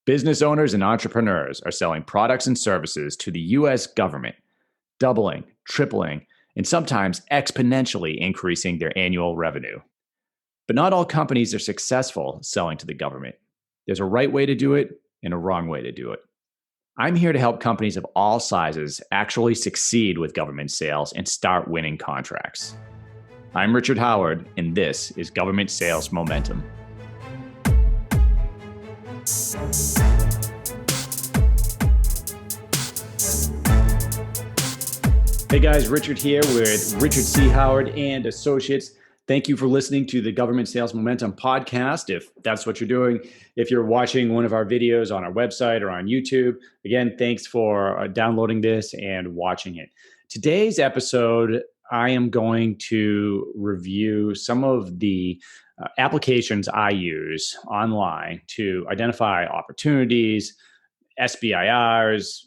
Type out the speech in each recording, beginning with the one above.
Business owners and entrepreneurs are selling products and services to the US government, doubling, tripling, and sometimes exponentially increasing their annual revenue. But not all companies are successful selling to the government. There's a right way to do it and a wrong way to do it. I'm here to help companies of all sizes actually succeed with government sales and start winning contracts. I'm Richard Howard, and this is Government Sales Momentum. Hey guys, Richard here with Richard C. Howard and Associates. Thank you for listening to the Government Sales Momentum podcast, if that's what you're doing. If you're watching one of our videos on our website or on YouTube, again, thanks for downloading this and watching it. Today's episode, I am going to review some of the applications I use online to identify opportunities, SBIRs,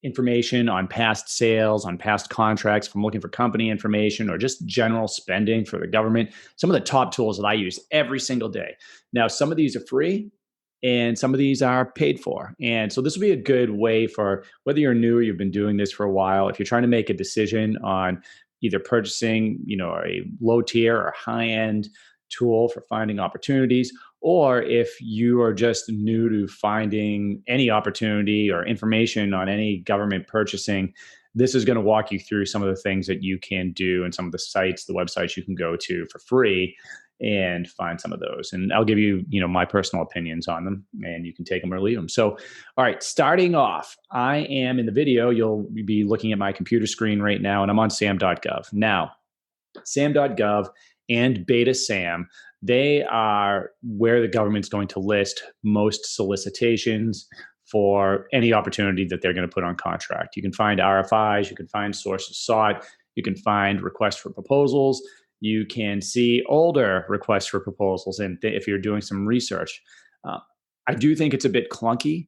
information on past sales, on past contracts, from looking for company information or just general spending for the government. Some of the top tools that I use every single day. Now, some of these are free and some of these are paid for. And so this will be a good way for whether you're new or you've been doing this for a while, if you're trying to make a decision on either purchasing, a low tier or high end tool for finding opportunities, or if you are just new to finding any opportunity or information on any government purchasing, this is going to walk you through some of the things that you can do and some of the sites, the websites you can go to for free and find some of those. And I'll give you, my personal opinions on them, and you can take them or leave them. So, all right, starting off, I am in the video. You'll be looking at my computer screen right now, and I'm on SAM.gov. Now, SAM.gov and Beta SAM, they are where the government's going to list most solicitations for any opportunity that they're going to put on contract. You can find RFIs, you can find sources sought, you can find requests for proposals, you can see older requests for proposals, and if you're doing some research. I do think it's a bit clunky.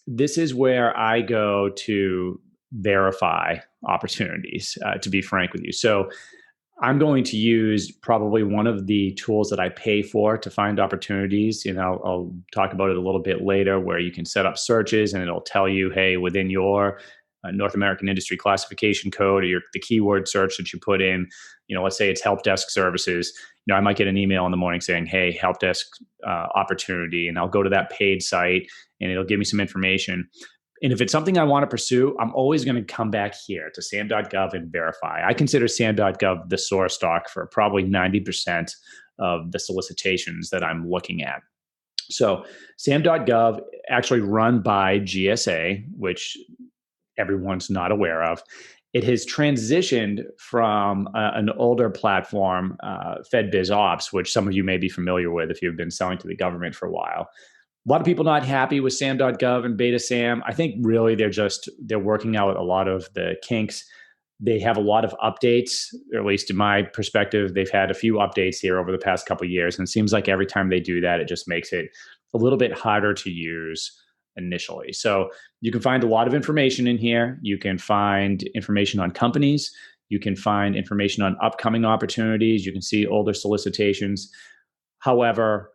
This is where I go to verify opportunities, to be frank with you. So I'm going to use probably one of the tools that I pay for to find opportunities. I'll talk about it a little bit later, where you can set up searches and it'll tell you, hey, within your North American Industry Classification Code or the keyword search that you put in, let's say it's help desk services. I might get an email in the morning saying, hey, help desk opportunity, and I'll go to that paid site and it'll give me some information. And if it's something I want to pursue, I'm always going to come back here to SAM.gov and verify. I consider SAM.gov the source stock for probably 90% of the solicitations that I'm looking at. So SAM.gov, actually run by GSA, which everyone's not aware of. It has transitioned from an older platform, FedBizOps, which some of you may be familiar with if you've been selling to the government for a while. A lot of people not happy with SAM.gov and Beta SAM. I think really they're working out a lot of the kinks. They have a lot of updates, or at least in my perspective, they've had a few updates here over the past couple of years. And it seems like every time they do that, it just makes it a little bit harder to use initially. So you can find a lot of information in here. You can find information on companies. You can find information on upcoming opportunities. You can see older solicitations. However,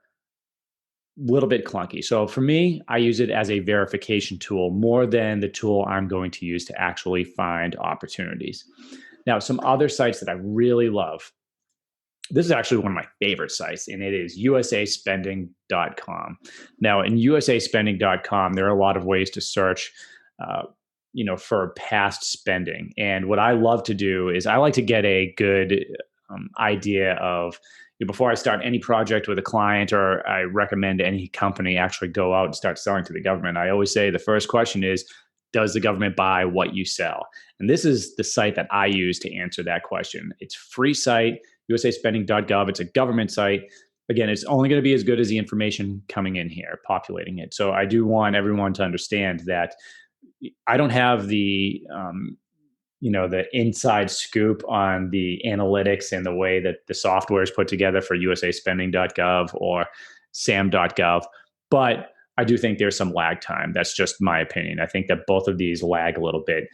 little bit clunky. So for me, I use it as a verification tool more than the tool I'm going to use to actually find opportunities. Now, some other sites that I really love. This is actually one of my favorite sites, and it is usaspending.com. Now, in usaspending.com, there are a lot of ways to search, for past spending. And what I love to do is I like to get a good idea of, before I start any project with a client or I recommend any company actually go out and start selling to the government, I always say the first question is, does the government buy what you sell? And this is the site that I use to answer that question. It's a free site, usaspending.gov. It's a government site. Again, it's only going to be as good as the information coming in here, populating it. So I do want everyone to understand that I don't have the the inside scoop on the analytics and the way that the software is put together for usaspending.gov or sam.gov. But I do think there's some lag time. That's just my opinion. I think that both of these lag a little bit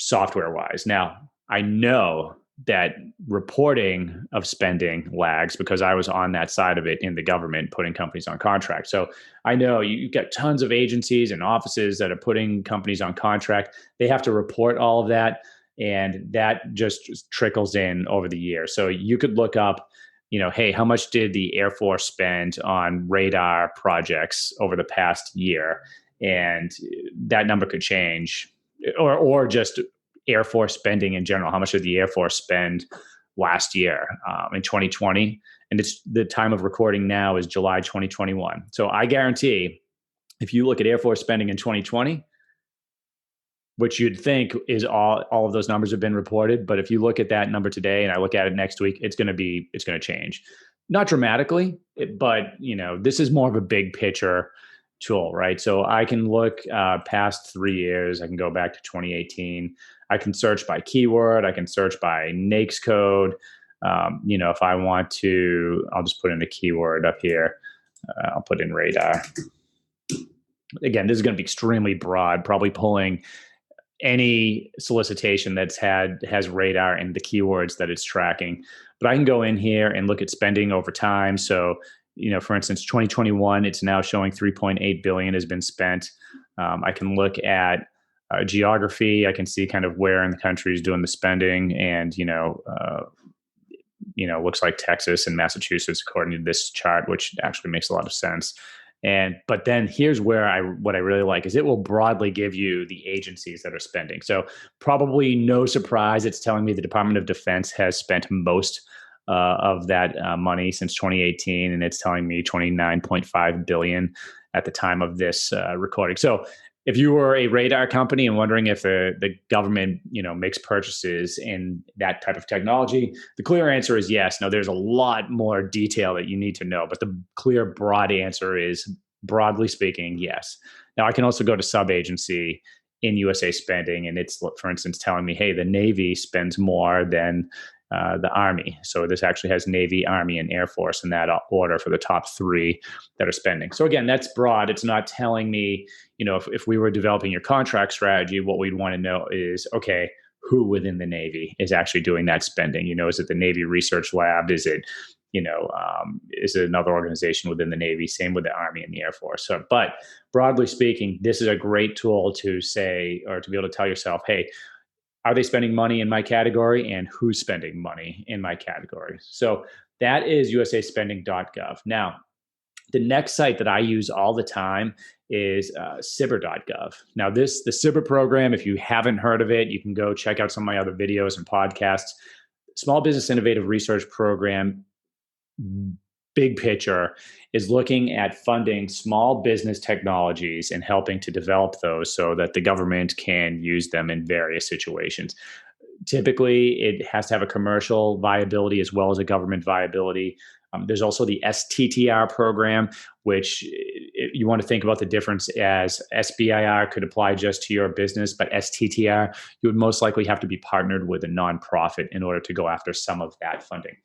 software-wise. Now, I know that reporting of spending lags because I was on that side of it in the government, putting companies on contract. So I know you've got tons of agencies and offices that are putting companies on contract. They have to report all of that, and that just trickles in over the year. So you could look up, hey, how much did the Air Force spend on radar projects over the past year? And that number could change, or just Air Force spending in general. How much did the Air Force spend last year in 2020? And it's the time of recording now is July 2021. So I guarantee if you look at Air Force spending in 2020, which you'd think is all of those numbers have been reported. But if you look at that number today and I look at it next week, it's going to change. Not dramatically, but this is more of a big picture tool, right? So I can look past 3 years. I can go back to 2018. I can search by keyword. I can search by NAICS code. If I want to, I'll just put in a keyword up here. I'll put in radar. Again, this is going to be extremely broad, probably pulling any solicitation has radar and the keywords that it's tracking. But I can go in here and look at spending over time. So, for instance, 2021, it's now showing 3.8 billion has been spent. I can look at geography. I can see kind of where in the country is doing the spending, and looks like Texas and Massachusetts according to this chart, which actually makes a lot of sense. But then here's where what I really like is it will broadly give you the agencies that are spending. So probably no surprise, it's telling me the Department of Defense has spent most of that money since 2018, and it's telling me 29.5 billion at the time of this recording. So if you were a radar company and wondering if the government, makes purchases in that type of technology, the clear answer is yes. Now, there's a lot more detail that you need to know, but the clear, broad answer is, broadly speaking, yes. Now, I can also go to sub-agency in USA spending, and it's, for instance, telling me, hey, the Navy spends more than the Army. So this actually has Navy, Army, and Air Force in that order for the top three that are spending. So again, that's broad. It's not telling me, if we were developing your contract strategy, what we'd want to know is, okay, who within the Navy is actually doing that spending? Is it the Navy Research Lab? Is it, is it another organization within the Navy? Same with the Army and the Air Force. So, but broadly speaking, this is a great tool to say, or to be able to tell yourself, hey, are they spending money in my category, and who's spending money in my category? So that is usaspending.gov. Now, the next site that I use all the time is SBIR.gov. Now, the SBIR program, if you haven't heard of it, you can go check out some of my other videos and podcasts. Small Business Innovative Research Program, big picture, is looking at funding small business technologies and helping to develop those so that the government can use them in various situations. Typically, it has to have a commercial viability as well as a government viability. There's also the STTR program, which you want to think about the difference as SBIR could apply just to your business, but STTR, you would most likely have to be partnered with a nonprofit in order to go after some of that funding.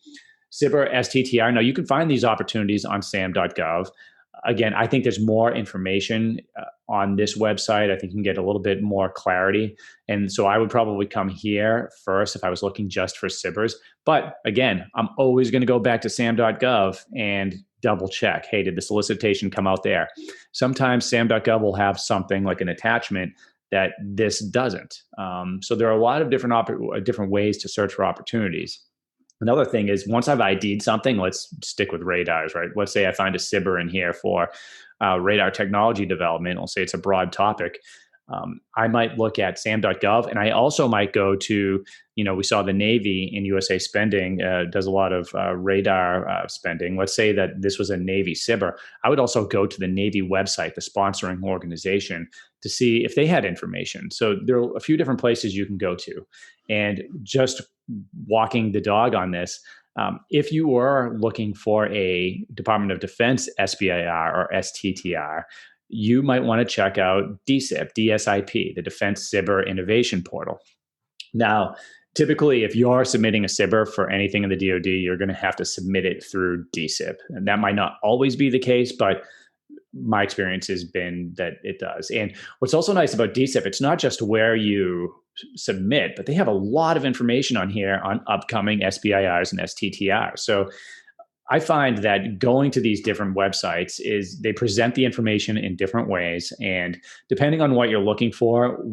SBIR, STTR. Now, you can find these opportunities on SAM.gov. Again, I think there's more information on this website. I think you can get a little bit more clarity. And so I would probably come here first if I was looking just for SBIRs. But again, I'm always going to go back to SAM.gov and double check. Hey, did the solicitation come out there? Sometimes SAM.gov will have something like an attachment that this doesn't. So there are a lot of different ways to search for opportunities. Another thing is, once I've ID'd something, let's stick with radars, right? Let's say I find a SBIR in here for radar technology development. I'll say it's a broad topic. I might look at SAM.gov, and I also might go to, we saw the Navy in USA Spending does a lot of radar spending. Let's say that this was a Navy SBIR. I would also go to the Navy website, the sponsoring organization, to see if they had information. So there are a few different places you can go to. And just walking the dog on this, if you were looking for a Department of Defense SBIR or STTR, you might want to check out DCIP, the Defense SBIR Innovation Portal. Now, typically, if you're submitting a SBIR for anything in the DoD, you're going to have to submit it through DCIP. And that might not always be the case, but my experience has been that it does. And what's also nice about DCIP, it's not just where you submit, but they have a lot of information on here on upcoming SBIRs and STTRs. So I find that going to these different websites is they present the information in different ways. And depending on what you're looking for,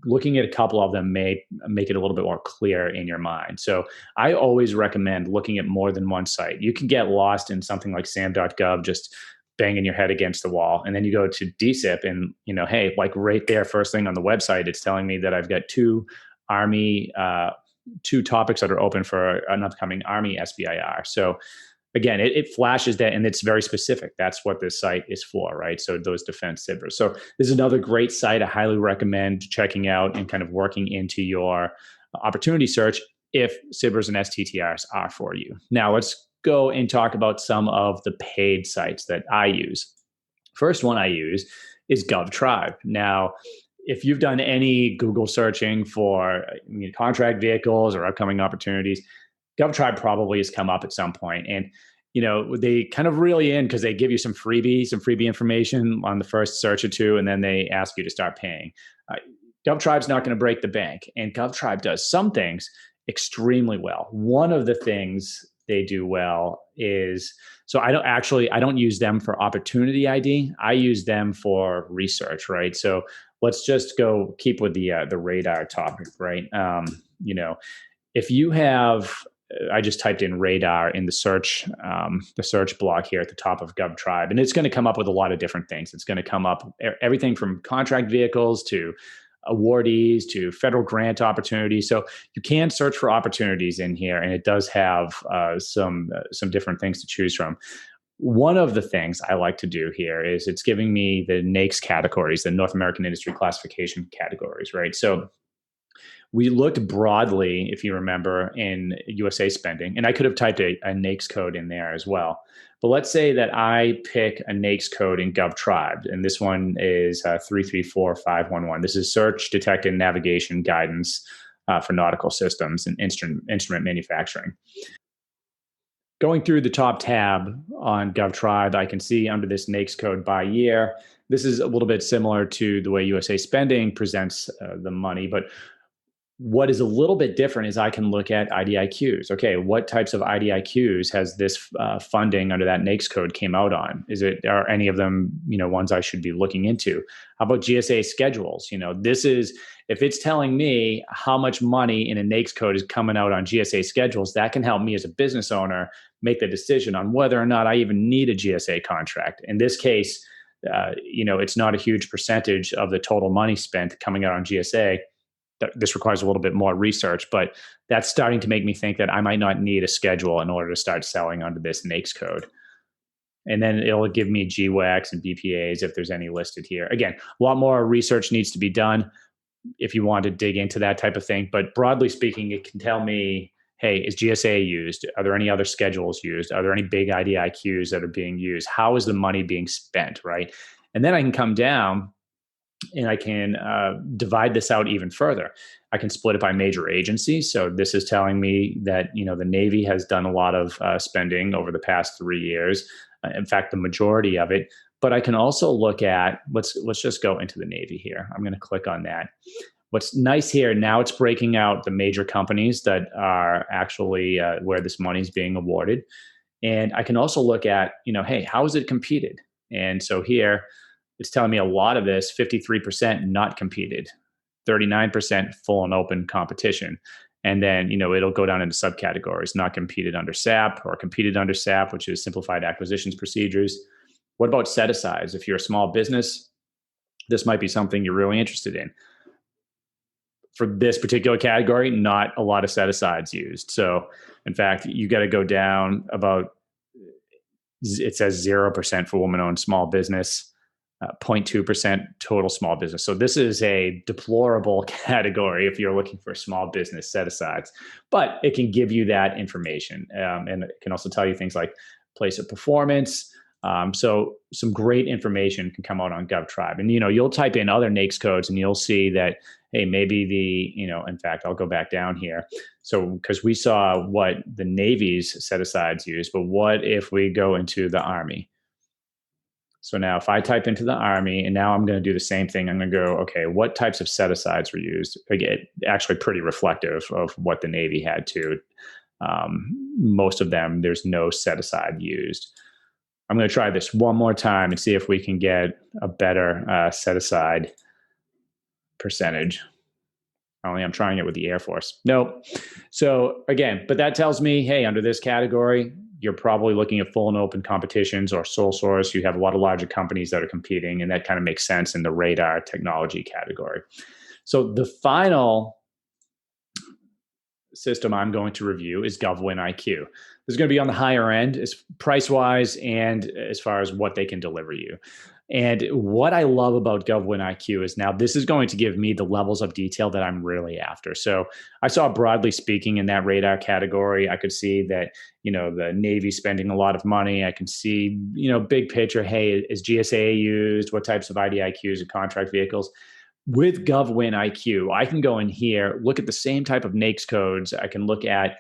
looking at a couple of them may make it a little bit more clear in your mind. So I always recommend looking at more than one site. You can get lost in something like sam.gov, just banging your head against the wall. And then you go to DCIP and, hey, like right there, first thing on the website, it's telling me that I've got two topics that are open for an upcoming Army SBIR. So again, it flashes that, and it's very specific. That's what this site is for, right? So those defense SBIRs. So this is another great site I highly recommend checking out and kind of working into your opportunity search if SBIRs and STTRs are for you. Now let's go and talk about some of the paid sites that I use. First one I use is Gov Tribe. Now, if you've done any Google searching for contract vehicles or upcoming opportunities, Gov Tribe probably has come up at some point. And, they kind of reel you in because they give you some freebie information on the first search or two, and then they ask you to start paying. Gov Tribe's not going to break the bank. And Gov Tribe does some things extremely well. One of the things they do well is, so I don't use them for opportunity ID. I use them for research, right? So let's just go keep with the radar topic, right? If you have, I just typed in radar in the search block here at the top of Gov Tribe, and it's going to come up with a lot of different things. It's going to come up everything from contract vehicles to awardees to federal grant opportunities. So you can search for opportunities in here, and it does have some different things to choose from. One of the things I like to do here is it's giving me the NAICS categories, the North American Industry Classification categories, right? So we looked broadly, if you remember, in USA spending, and I could have typed a NAICS code in there as well. But let's say that I pick a NAICS code in Gov Tribe, and this one is 334511. This is Search, Detect, and Navigation Guidance for Nautical Systems and Instrument Manufacturing. Going through the top tab on Gov Tribe, I can see under this NAICS code by year. This is a little bit similar to the way USA Spending presents the money, but what is a little bit different is I can look at IDIQs. Okay, what types of IDIQs has this funding under that NAICS code came out on? Are any of them, ones I should be looking into? How about GSA schedules? This is, if it's telling me how much money in a NAICS code is coming out on GSA schedules, that can help me as a business owner make the decision on whether or not I even need a GSA contract. In this case, it's not a huge percentage of the total money spent coming out on GSA. This requires a little bit more research, but that's starting to make me think that I might not need a schedule in order to start selling under this NAICS code. And then it'll give me GWACs and BPAs if there's any listed here. Again, a lot more research needs to be done if you want to dig into that type of thing. But broadly speaking, it can tell me, hey, is GSA used? Are there any other schedules used? Are there any big IDIQs that are being used? How is the money being spent, right? And then I can come down and I can divide this out even further. I can split it by major agencies. So this is telling me that, the Navy has done a lot of spending over the past 3 years. In fact, the majority of it. But I can also look at, let's just go into the Navy here. I'm going to click on that. What's nice here, now it's breaking out the major companies that are actually where this money is being awarded. And I can also look at, hey, how is it competed? And so here, it's telling me a lot of this, 53% not competed, 39% full and open competition. And then, it'll go down into subcategories, not competed under SAP or competed under SAP, which is Simplified Acquisitions Procedures. What about set-asides? If you're a small business, this might be something you're really interested in. For this particular category, not a lot of set-asides used. So, in fact, you got to go down about, it says 0% for woman-owned small business, 0.2% total small business. So this is a deplorable category if you're looking for small business set-asides, but it can give you that information. And it can also tell you things like place of performance. So some great information can come out on Gov Tribe. And, you'll type in other NAICS codes and you'll see that, hey, maybe in fact, I'll go back down here. So because we saw what the Navy's set-asides use, but what if we go into the Army? So now if I type into the Army, and now I'm going to do the same thing, I'm going to go, okay, what types of set-asides were used? Again, actually pretty reflective of what the Navy had too. Most of them, there's no set-aside used. I'm going to try this one more time and see if we can get a better set-aside percentage. Only I'm trying it with the Air Force. Nope. So again, but that tells me, hey, under this category, you're probably looking at full and open competitions or sole source. You have a lot of larger companies that are competing, and that kind of makes sense in the radar technology category. So the final system I'm going to review is GovernmentIQ. This is going to be on the higher end, as price-wise and as far as what they can deliver you. And what I love about GovernmentIQ is now this is going to give me the levels of detail that I'm really after. So I saw, broadly speaking, in that radar category, I could see that, the Navy spending a lot of money. I can see, big picture, hey, is GSA used? What types of IDIQs and contract vehicles? With GovernmentIQ, I can go in here, look at the same type of NAICS codes. I can look at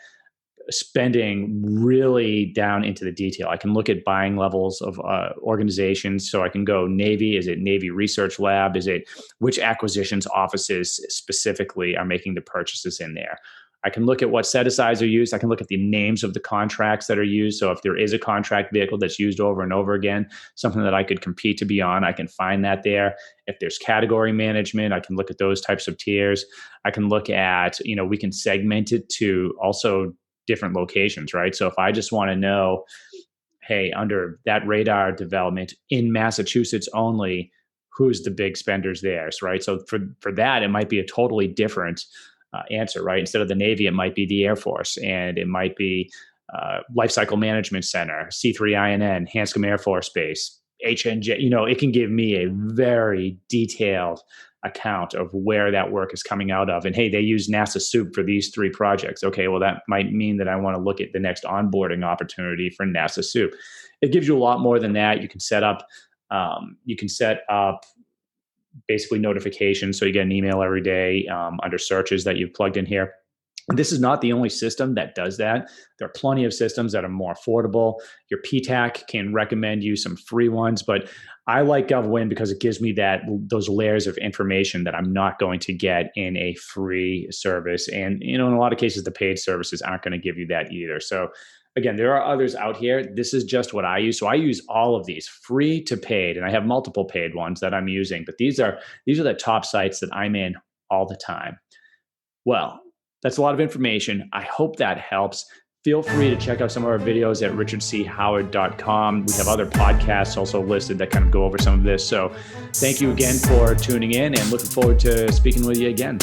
spending really down into the detail. I can look at buying levels of organizations. So I can go Navy. Is it Navy Research Lab? Is it which acquisitions offices specifically are making the purchases in there? I can look at what set-asides are used. I can look at the names of the contracts that are used. So if there is a contract vehicle that's used over and over again, something that I could compete to be on, I can find that there. If there's category management, I can look at those types of tiers. I can look at, we can segment it to also different locations, right? So if I just want to know, hey, under that radar development in Massachusetts only, who's the big spenders there, right? So for that, it might be a totally different answer, right? Instead of the Navy, it might be the Air Force, and it might be Lifecycle Management Center, C3INN, Hanscom Air Force Base, HNJ. It can give me a very detailed account of where that work is coming out of. And hey, they use NASA SOUP for these 3 projects. Okay, well, that might mean that I want to look at the next onboarding opportunity for NASA SOUP. It gives you a lot more than that. You can set up basically notifications. So you get an email every day under searches that you've plugged in here. And this is not the only system that does that. There are plenty of systems that are more affordable. Your PTAC can recommend you some free ones, but I like GovWin because it gives me those layers of information that I'm not going to get in a free service. And, in a lot of cases, the paid services aren't going to give you that either. So again, there are others out here. This is just what I use. So I use all of these, free to paid, and I have multiple paid ones that I'm using, but these are the top sites that I'm in all the time. Well, that's a lot of information. I hope that helps. Feel free to check out some of our videos at richardchoward.com. We have other podcasts also listed that kind of go over some of this. So thank you again for tuning in, and looking forward to speaking with you again.